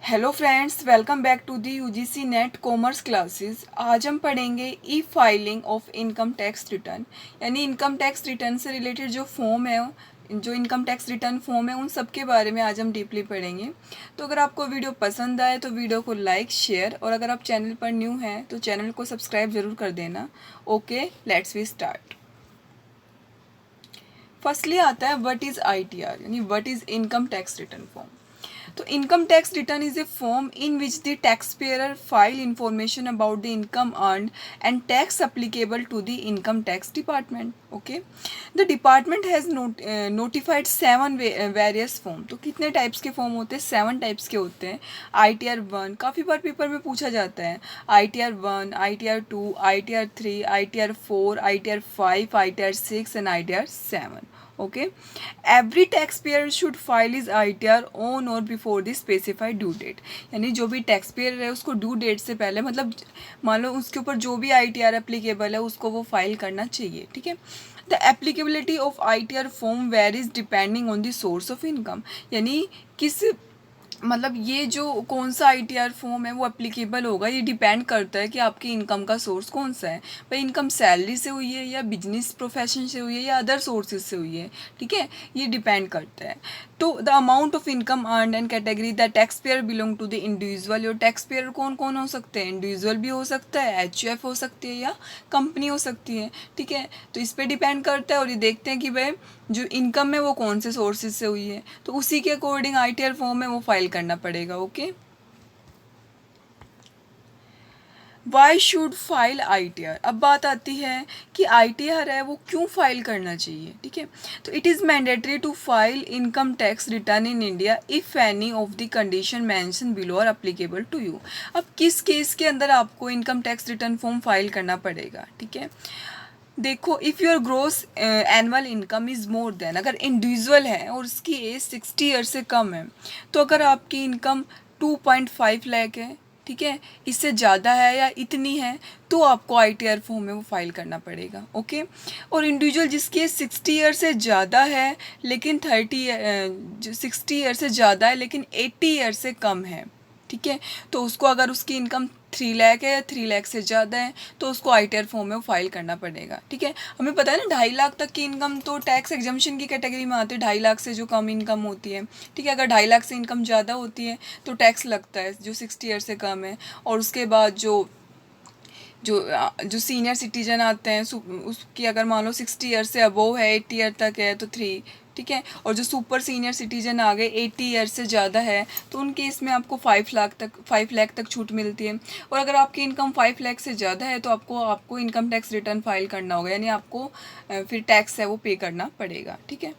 Hello friends, welcome back to the UGC NET commerce classes. आज हम पढ़ेंगे e filing of income tax return, यानी income tax return से related जो form है, जो इनकम टैक्स रिटर्न फॉर्म है, उन सब के बारे में आज हम डीपली पढ़ेंगे। तो अगर आपको वीडियो पसंद आए तो वीडियो को लाइक, शेयर और अगर आप चैनल पर न्यू हैं तो चैनल को सब्सक्राइब ज़रूर कर देना। Okay, let's we start. Firstly आता है व्हाट इज़ आईटीआर, यानी what is income tax return form. तो income tax return is a form in which the taxpayer file information about the income earned and tax applicable to the income tax department. Okay, the department has notified seven various form. तो कितने types के form होते हैं? 7 types के होते हैं। ITR 1 काफ़ी बार paper में पूछा जाता है। ITR 1, ITR 2, ITR 3, ITR 4, ITR 5, ITR 6 and ITR 7. Okay, every taxpayer should file his ITR on or before the specified due date. यानी जो भी टैक्स पेयर है उसको ड्यू डेट से पहले, मतलब मान लो उसके ऊपर जो भी ITR एप्लीकेबल है उसको वो फाइल करना चाहिए। ठीक है, the applicability of ITR form varies depending on the source of income, यानी किस मतलब ये जो कौन सा ITR फॉर्म है वो एप्लीकेबल होगा, ये डिपेंड करता है कि आपकी इनकम का सोर्स कौन सा है। भाई इनकम सैलरी से हुई है या बिजनेस प्रोफेशन से हुई है या अदर सोर्सेज से हुई है। ठीक है, ये डिपेंड करता है। तो the amount of income earn and category, the tax payer belong to the individual. और टैक्स पेयर कौन कौन हो सकते हैं? इंडिविजुअल भी हो सकता है, HUF हो सकती है या कंपनी हो सकती है। ठीक है, तो इस पर डिपेंड करता है। और ये देखते हैं कि भाई जो इनकम है वो कौन से सोर्सेज से हुई है, तो उसी के अकॉर्डिंग ITR फॉर्म में वो फाइल करना पड़ेगा। Okay, why should file ITR। अब बात आती है कि ITR है वो क्यों फाइल करना चाहिए। ठीक है, तो it is mandatory to file income tax return in India if any of the condition mention below are applicable to you. अब किस केस के अंदर आपको income tax return form file करना पड़ेगा? ठीक है, देखो, if your gross annual income is more than, अगर इंडिविजुअल है और उसकी एज 60 ईयर से कम है, तो अगर आपकी इनकम 2.5 लाख है, ठीक है, इससे ज़्यादा है या इतनी है, तो आपको ITR फॉर्म में वो फाइल करना पड़ेगा। ओके, और इंडिविजुअल जिसकी एज 60 ईयर से ज़्यादा है लेकिन 60 ईयर से ज़्यादा है लेकिन 80 ईयर से कम है, ठीक है, तो उसको अगर उसकी इनकम 3 लाख है या 3 लाख से ज़्यादा है तो उसको ITR फॉर्म में फाइल करना पड़ेगा। ठीक है, हमें पता है ना 2.5 लाख तक की इनकम तो टैक्स एग्जम्पशन की कैटेगरी में आती है। 2.5 लाख से जो कम इनकम होती है, ठीक है, अगर 2.5 लाख से इनकम ज़्यादा होती है तो टैक्स लगता है जो 60 ईयर से कम है। और उसके बाद जो जो जो सीनियर सिटीजन आते हैं उसकी अगर मान लो 60 ईयर से अबोव है, 80 ईयर तक है तो 3। ठीक है, और जो सुपर सीनियर सिटीजन आ गए 80 ईयर से ज़्यादा है तो उन केस में आपको 5 लाख तक छूट मिलती है। और अगर आपकी इनकम 5 लाख से ज़्यादा है तो आपको इनकम टैक्स रिटर्न फाइल करना होगा, यानी आपको फिर टैक्स है वो पे करना पड़ेगा। ठीक है,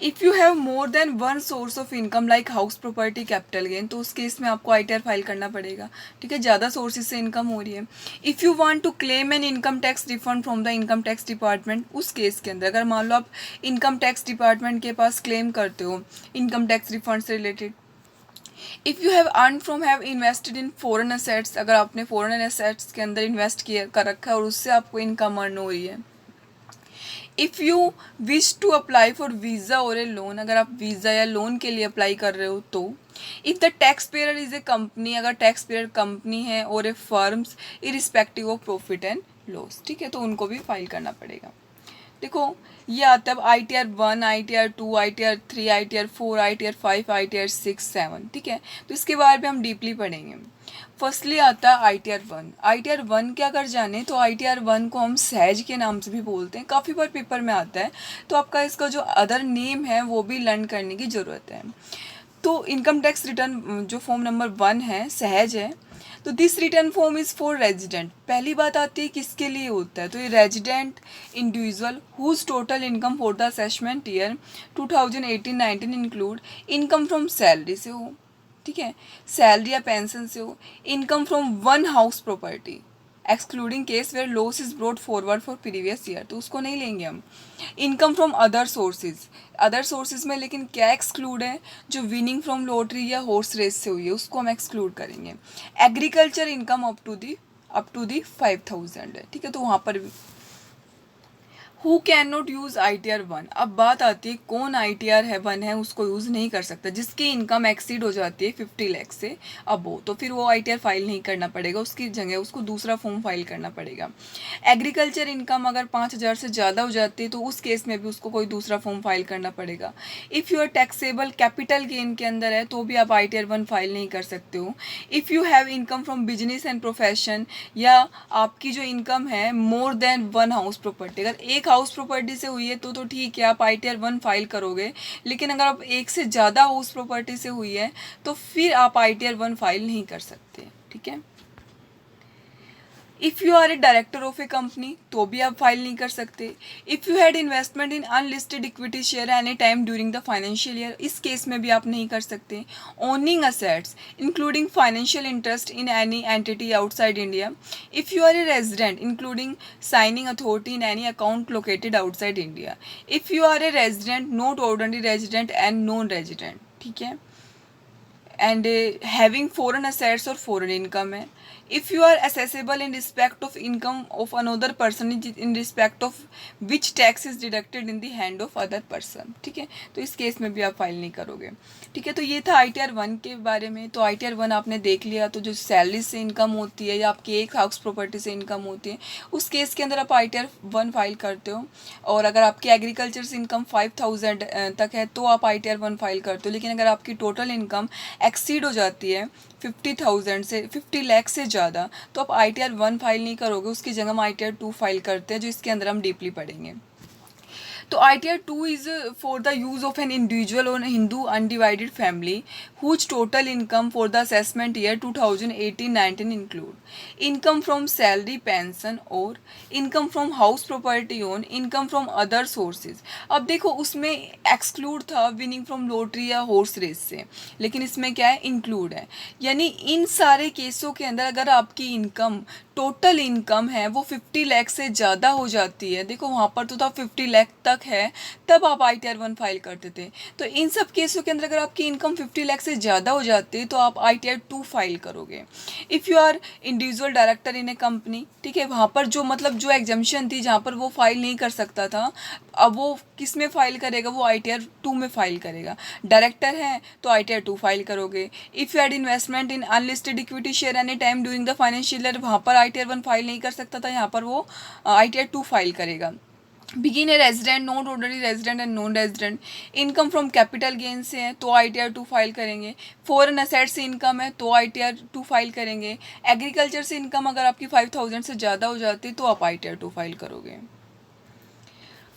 if you have more than one source of income like house property capital gain, तो उस केस में आपको ITR फाइल करना पड़ेगा। ठीक है, ज़्यादा सोर्सेज से इनकम हो रही है। If you want to claim an income tax refund from the income tax department, उस केस के अंदर अगर मान लो आप इनकम टैक्स डिपार्टमेंट के पास क्लेम करते हो इनकम टैक्स रिफंड से related. If you have earn from have invested in foreign assets, अगर आपने फॉरेन असेट्स के अंदर इन्वेस्ट किया कर रखा है और उससे आपको इनकम अर्न हो रही है। If you wish to apply for visa और ए लोन, अगर आप वीज़ा या लोन के लिए अप्लाई कर रहे हो तो। If the tax payer is a company, अगर टैक्स पेयर कंपनी है और a firms irrespective of profit and loss, ठीक है, तो उनको भी फाइल करना पड़ेगा। देखो, ये आता है ITR 1, ITR 2, ITR 3, ITR 4, ITR 5, ITR 6, 7। ठीक है, तो इसके बारे में हम डीपली पढ़ेंगे। फर्स्टली आता है ITR 1। ITR 1 के अगर जाने तो ITR 1 को हम सहज के नाम से भी बोलते हैं, काफ़ी बार पेपर में आता है, तो आपका इसका जो अदर नेम है वो भी लर्न करने की ज़रूरत है। तो इनकम टैक्स रिटर्न जो फॉर्म नंबर 1 है सहज है, तो this return form is for resident. पहली बात आती है किसके लिए होता है, तो ये resident individual whose total income for the assessment year 2018-19 include income from salary से हो, ठीक है, सैलरी या पेंशन से हो, income from one house property excluding case where loss is brought forward for previous year, तो उसको नहीं लेंगे हम। इनकम फ्रॉम अदर सोर्सेज में लेकिन क्या एक्सक्लूड है, जो विनिंग फ्रॉम लॉटरी या हॉर्स रेस से हुई है उसको हम एक्सक्लूड करेंगे। Agriculture income up to the 5,000 है, ठीक है, तो वहाँ पर who can not use ITR 1। अब बात आती है कौन ITR 1 है उसको यूज़ नहीं कर सकता, जिसकी इनकम एक्सीड हो जाती है 50 लाख से अब तो फिर वो ITR फाइल नहीं करना पड़ेगा, उसकी जगह उसको दूसरा फॉर्म फाइल करना पड़ेगा। एग्रीकल्चर इनकम अगर 5,000 से ज़्यादा हो जाती है तो उस केस में भी उसको कोई दूसरा फॉर्म फाइल करना पड़ेगा। If you are taxable capital gain के अंदर है तो भी आप ITR 1 फाइल नहीं कर सकते हो। If you have income from business and profession, या आपकी जो इनकम है मोर देन 1 हाउस प्रॉपर्टी, अगर एक हाउस प्रॉपर्टी से हुई है तो ठीक है आप ITR 1 फाइल करोगे, लेकिन अगर आप एक से ज़्यादा हाउस प्रॉपर्टी से हुई है तो फिर आप ITR 1 फाइल नहीं कर सकते। ठीक है। If you are a director of a company तो भी आप फाइल नहीं कर सकते। If you had investment in unlisted equity share any time during the financial year, इस केस में भी आप नहीं कर सकते। Owning assets including financial interest in any entity outside India. If you are a resident including signing authority in any account located outside India. If you are a resident not ordinary resident and non resident. ठीक है। And having foreign assets और foreign income है। If you are assessable in respect of income of another person in respect of which tax is deducted in the hand of other person. ठीक है। तो इस case में भी आप file नहीं करोगे। ठीक है। तो ये था ITR 1 के बारे में। तो ITR 1 आपने देख लिया। तो जो सैलरी से इनकम होती है या आपकी एक हाउस प्रॉपर्टी से इनकम होती है उस केस के अंदर आप ITR 1 फाइल करते हो। और अगर आपकी एग्रीकल्चर से इनकम 5,000 तक है तो आप ITR 1 फाइल करते हो। लेकिन अगर आपकी टोटल इनकम एक्सीड हो जाती है 50,000 से 50 लाख से ज़्यादा तो आप ITR 1 फाइल नहीं करोगे, उसकी जगह हम ITR 2 फाइल करते हैं, जो इसके अंदर हम डीपली पढ़ेंगे। तो ITR 2 is for the use of an individual or Hindu undivided family whose total income for the assessment year 2018-19 include income from salary, pension or income from house property owned, income from other sources। अब देखो उसमें exclude था winning from lottery या horse race से, लेकिन इसमें क्या है इंक्लूड है। यानी इन सारे केसों के अंदर अगर आपकी इनकम टोटल इनकम है वो 50 लाख से ज़्यादा हो जाती है, देखो वहाँ पर तो था 50 लाख तक है तब आप ITR 1 फाइल करते थे। तो इन सब केसों के अंदर अगर आपकी इनकम 50 लाख से ज़्यादा हो जाती है तो आप ITR 2 फाइल करोगे। If you are individual director in a company, ठीक है, वहाँ पर जो मतलब जो एग्जम्पशन थी जहाँ पर वो फाइल नहीं कर सकता था, अब वो किस में फाइल करेगा, वो ITR 2 में फाइल करेगा। डायरेक्टर है तो ITR 2 फाइल करोगे। If you had investment in unlisted equity share any time during the financial year, वहाँ पर ITR 1 फाइल नहीं कर सकता था, यहाँ पर वो ITR 2 फाइल करेगा। Begin a resident not ordinary resident and non resident, income from capital gain से है तो ITR 2 फाइल करेंगे। फॉरेन असेट से इनकम है तो ITR 2 फाइल करेंगे। एग्रीकल्चर से इनकम अगर आपकी 5,000 से ज़्यादा हो जाती तो आप ITR 2 फाइल करोगे।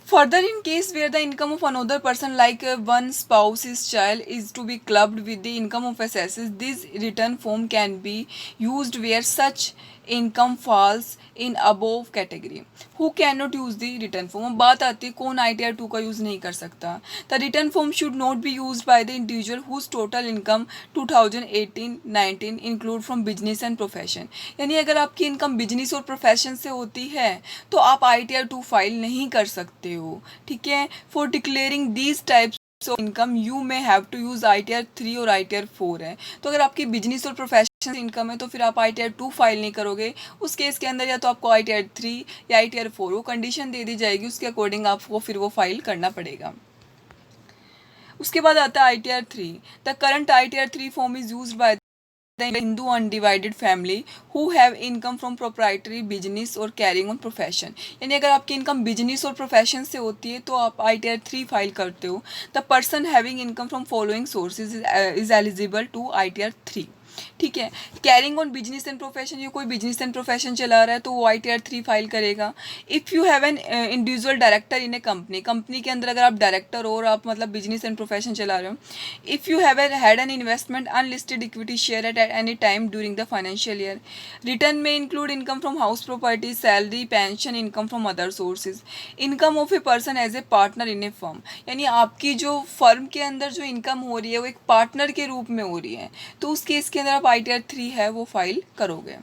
Further, in case where the income of another person, like one spouse's child, is to be clubbed with the income of assessors, this return form can be used where such income falls in above category. Who cannot use the return form? अब बात आती है कौन ITR 2 का use नहीं कर सकता। The return form should not be used by the individual whose total income 2018-19 include from business and profession। यानी अगर आपकी इनकम बिजनेस और प्रोफेशन से होती है तो आप ITR 2 फाइल नहीं कर सकते हो। ठीक है। For declaring these types of income you may have to use ITR 3 और ITR 4 है। तो अगर आपकी बिजनेस और प्रोफेशनल इनकम है तो फिर आप ITR 2 फाइल नहीं करोगे। उस केस के अंदर या तो आपको ITR 3 या ITR 4 वो कंडीशन दे दी जाएगी, उसके अकॉर्डिंग आपको फिर वो फाइल करना पड़ेगा। उसके बाद आता है ITR 3। The current ITR 3 form is used by the Hindu undivided family who have income from proprietary business or carrying on profession। यानी अगर आपकी इनकम बिजनेस और प्रोफेशन से होती है तो आप ITR 3 फाइल करते हो। The person having income from following sources is eligible to ITR 3। ठीक है। Carrying on business and profession, ये कोई बिजनेस एंड प्रोफेशन चला रहा है तो वो ITR 3 फाइल करेगा। If you have an individual director in a company, company के अंदर अगर आप डायरेक्टर हो और आप मतलब बिजनेस एंड प्रोफेशन चला रहे हो। If you have had an investment unlisted equity share at any time during the financial year, return में include income from house property, salary, pension, income from other sources, income of a person as a partner in a firm. यानी आपकी जो firm के अंदर जो income हो रही है वो एक पार्टनर के रूप में हो रही है, तो उस केस के अंदर आप ITR 3 है वो फाइल करोगे।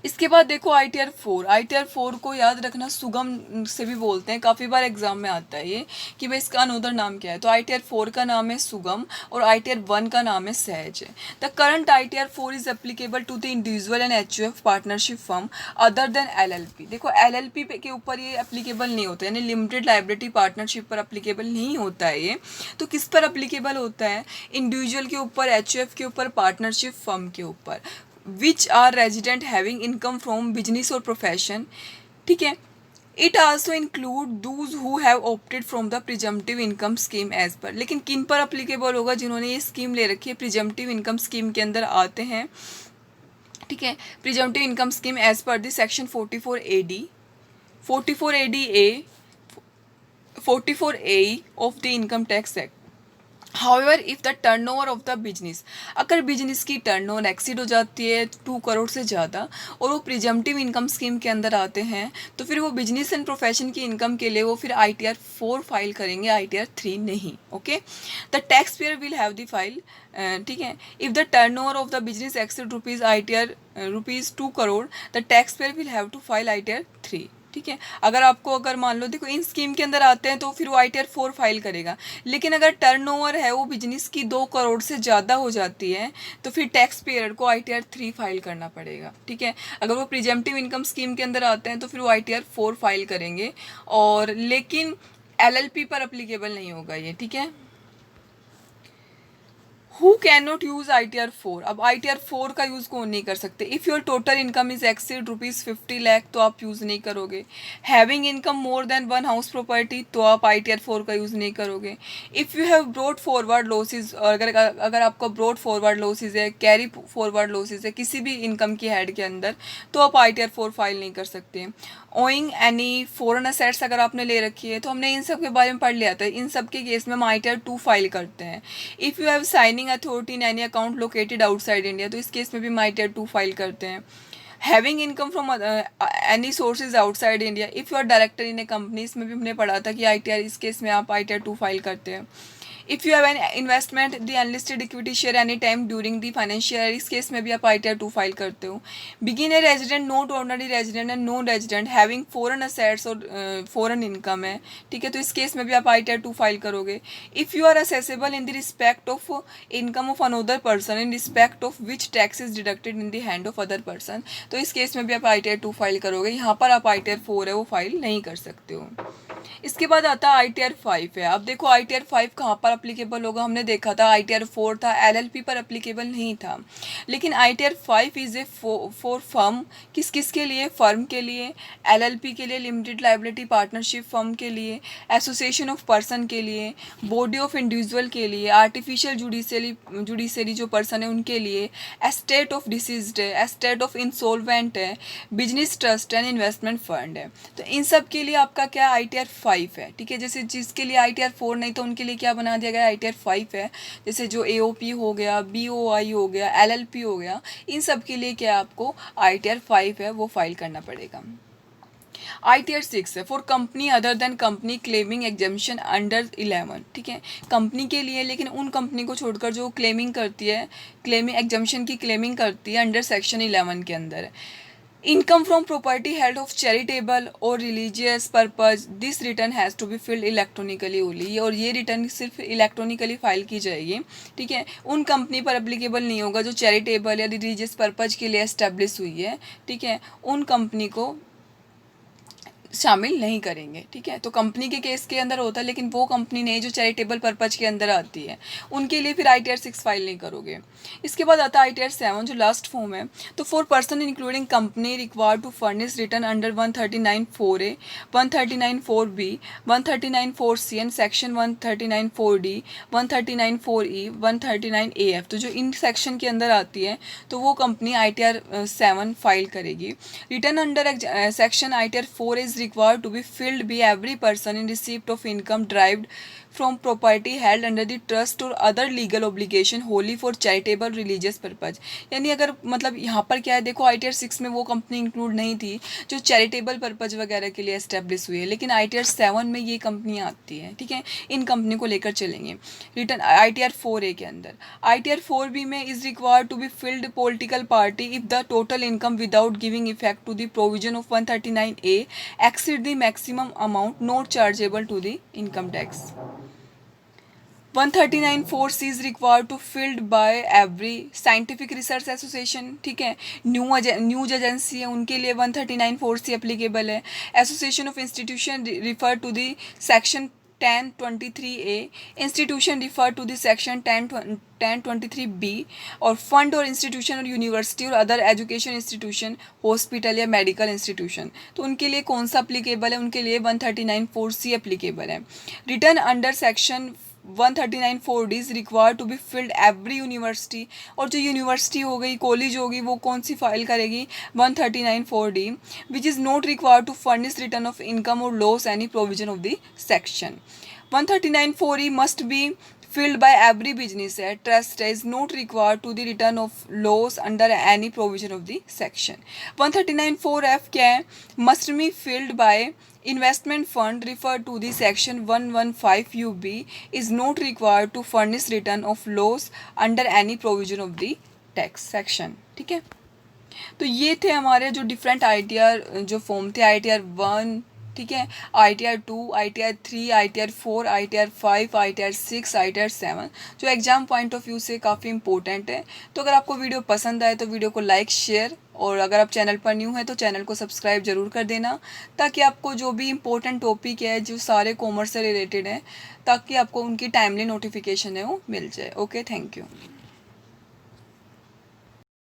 इसके बाद देखो आई टी आर 4 को याद रखना सुगम से भी बोलते हैं, काफ़ी बार एग्जाम में आता है ये कि भाई इसका अनोदर नाम क्या है। तो आई टी आर 4 का नाम है सुगम और आई टी आर 1 का नाम है सहज है। The current I T R 4 is applicable to the individual and H partnership firm other than LLP। देखो LLP के ऊपर ये एप्लीकेबल नहीं होता है, यानी लिमिटेड लाइबिलिटी पार्टनरशिप पर एप्लीकेबल नहीं होता है ये। तो किस पर एप्लीकेबल होता है? इंडिविजुअल के ऊपर, एच के ऊपर, पार्टनरशिप फर्म के ऊपर। Which are resident having income from business और प्रोफेशन, ठीक है। It also include those who have opted from the presumptive income scheme as per. लेकिन किन पर अप्लीकेबल होगा? जिन्होंने ये स्कीम ले रखी है, प्रिजम्पटिव इनकम स्कीम के अंदर आते हैं, ठीक है। Presumptive income scheme as per the section 44AD, 44AD-A, 44A of the income tax act. However if the turnover of the business, अगर बिजनेस की टर्नओवर एक्सीड हो जाती है 2 करोड़ से ज़्यादा और वो प्रिजम्पटिव इनकम स्कीम के अंदर आते हैं, तो फिर वो बिजनेस एंड प्रोफेशन की इनकम के लिए वो फिर आई-टी-आर 4 फाइल करेंगे, आई-टी-आर 3 नहीं। Okay, the tax payer will have the file, ठीक है। If the turnover of the business exceed rupees 2 crore, the tax payer will have to file ITR 3, ठीक है। अगर मान लो, देखो इन स्कीम के अंदर आते हैं तो फिर वो आई-टी-आर 4 फाइल करेगा। लेकिन अगर टर्नओवर है वो बिजनेस की 2 करोड़ से ज़्यादा हो जाती है तो फिर टैक्स पेयर को आई-टी-आर 3 फाइल करना पड़ेगा, ठीक है। अगर वो प्रिजम्पटिव इनकम स्कीम के अंदर आते हैं तो फिर वो आई-टी-आर 4 फाइल करेंगे, और लेकिन LLP पर अप्लीकेबल नहीं होगा ये, ठीक है। Who can not use ITR 4? अब आई-टी-आर 4 का यूज़ कौन नहीं कर सकते? If your total income is exceed rupees 50 lakh तो आप यूज़ नहीं करोगे। Having income more than 1 house property तो आप आई-टी-आर 4 का यूज़ नहीं करोगे। If you have brought forward losses, अगर आपका ब्रॉड फॉरवर्ड लॉसेज है, कैरी फॉरवर्ड लॉसेज है किसी भी इनकम की हेड के अंदर, तो आप आई-टी-आर 4 फाइल नहीं कर सकते। ओइंग एनी फॉरेन असेट्स अगर आपने ले रखी है, तो हमने इन सब के बारे में पढ़ लिया था, इन सब के केस में हम आई-टी-आर 2 फाइल करते हैं। If you have signing authority in any account located outside India, तो इस केस में भी हम आई-टी-आर 2 फाइल करते हैं। Having income from any sources outside India, if you are director in a company, इसमें भी हमने पढ़ा था कि आई-टी-आर, इस केस में आप आई-टी-आर 2 फाइल करते हैं। If you have an investment the unlisted equity share any time during the financial year, इस केस में भी आप आई-टी-आर 2 फाइल करते हो। बिगिन a resident, not ordinary resident and non resident having foreign assets और फॉरेन इनकम है, ठीक है, तो इस केस में भी आप आई-टी-आर 2 फाइल करोगे। If you are assessable in the respect of income of another person in respect of which tax is deducted in the hand of other person, तो इस केस में भी आप आई-टी-आर 2 फाइल करोगे। यहाँ पर आप आई-टी-आर 4 है वो फाइल नहीं कर सकते हो। इसके बाद आता है आई-टी-आर 5 है। अब देखो आई-टी-आर 5 कहाँ पर अप्लीकेबल होगा? हमने देखा था आई-टी-आर 4 था, LLP पर अप्लीकेबल नहीं था। लेकिन आई-टी-आर 5 इज़ ए फॉर फर्म, किस किस के लिए? फर्म के लिए, LLP के लिए, लिमिटेड लाइबिलिटी पार्टनरशिप फर्म के लिए, एसोसिएशन ऑफ पर्सन के लिए, बॉडी ऑफ इंडिविजुअल के लिए, आर्टिफिशियल जुडिशरी जो पर्सन है उनके लिए, एस्टेट ऑफ डिसीज्ड है, एस्टेट ऑफ इंसॉल्वेंट है, business trust and investment fund है। तो इन सब के लिए आपका क्या आई-टी-आर 5 है, ठीक है। जैसे जिसके लिए आई-टी-आर 4 नहीं तो उनके लिए क्या बना दिया गया? आई-टी-आर 5 है। जैसे जो AOP हो गया, BOI हो गया, LLP हो गया, इन सब के लिए क्या आपको आई-टी-आर 5 है वो फाइल करना पड़ेगा। आई-टी-आर 6 है for company other than company claiming exemption under 11, ठीक है। कंपनी के लिए, लेकिन उन कंपनी को छोड़कर जो क्लेमिंग करती है, क्लेमिंग एग्जामिशन की क्लेमिंग करती है अंडर सेक्शन 11 के अंदर। Income from property held of charitable और religious purpose, this return has to be filed electronically only, और ये रिटर्न सिर्फ इलेक्ट्रॉनिकली फाइल की जाएगी, ठीक है। उन कंपनी पर एप्लीकेबल नहीं होगा जो चैरिटेबल या रिलीजियस पर्पज के लिए एस्टेब्लिश हुई है, ठीक है। उन कंपनी को शामिल नहीं करेंगे, ठीक है। तो कंपनी के केस के अंदर होता है, लेकिन वो कंपनी नहीं जो चैरिटेबल पर्पज के अंदर आती है, उनके लिए फिर आई-टी-आर 6 फाइल नहीं करोगे। इसके बाद आता है आई-टी-आर 7 जो लास्ट फॉर्म है। तो for person including company required to furnish return under 139(4)(a), 139(4)(b), 139(4)(c and section 139(4)(d), 139(4)(e), 139(a)(f), तो जो इन सेक्शन के अंदर आती है तो वो कंपनी आई-टी-आर 7 फाइल करेगी। Return under section ITR 4 is required to be filled by every person in receipt of income derived from property held under the trust और other legal obligation wholly for charitable religious purpose. यानी अगर मतलब यहाँ पर क्या है, देखो ITR 6 में वो कंपनी इंक्लूड नहीं थी जो चैरिटेबल पर्पज वगैरह के लिए एस्टेब्लिश हुई है, लेकिन ITR 7 में ये कंपनियाँ आती हैं, ठीक है। इन कंपनी को लेकर चलेंगे। रिटर्न ITR 4A के अंदर, ITR 4B में is required to be filled political party if the total income without giving effect to the provision of 139A exceed the maximum amount not chargeable to the income tax. 139(4) is required to filled by every scientific research association, ठीक है। News agency है उनके लिए 139(4) applicable है। Association of institution refer to the section 1023A, institution refer to the section 1023B, और fund और institution और university और अदर एजुकेशन इंस्टीट्यूशन, हॉस्पिटल या मेडिकल इंस्टीट्यूशन, तो उनके लिए कौन सा अप्लीकेबल है, उनके लिए 139(4) एप्लीकेबल है। Return under section 139(4) is required to be filled every university, और जो यूनिवर्सिटी हो गई, कॉलेज होगी, वो कौन सी फाइल करेगी, 139(4D, which is not required to furnish return of income और loss any provision of the section. 139(4E must be filled by every business at trust is not required to the return of loss under any provision of the section. 139(4)(f) क्या है, must be filled by investment fund referred to the section 115UB is not required to furnish return of loss under any provision of the tax section, ठीक है। तो ये थे हमारे जो different ITR जो फॉर्म थे, ITR 1, ठीक है, ITR 2, ITR 3, ITR 4, ITR 5, ITR 6, ITR 7, जो एग्जाम पॉइंट ऑफ व्यू से काफ़ी इंपॉर्टेंट है। तो अगर आपको वीडियो पसंद आए तो वीडियो को लाइक, शेयर, और अगर आप चैनल पर न्यू हैं तो चैनल को सब्सक्राइब जरूर कर देना, ताकि आपको जो भी इंपॉर्टेंट टॉपिक है जो सारे कॉमर्स से रिलेटेड हैं, ताकि आपको उनकी टाइमली नोटिफिकेशन है वो मिल जाए। Okay, thank you.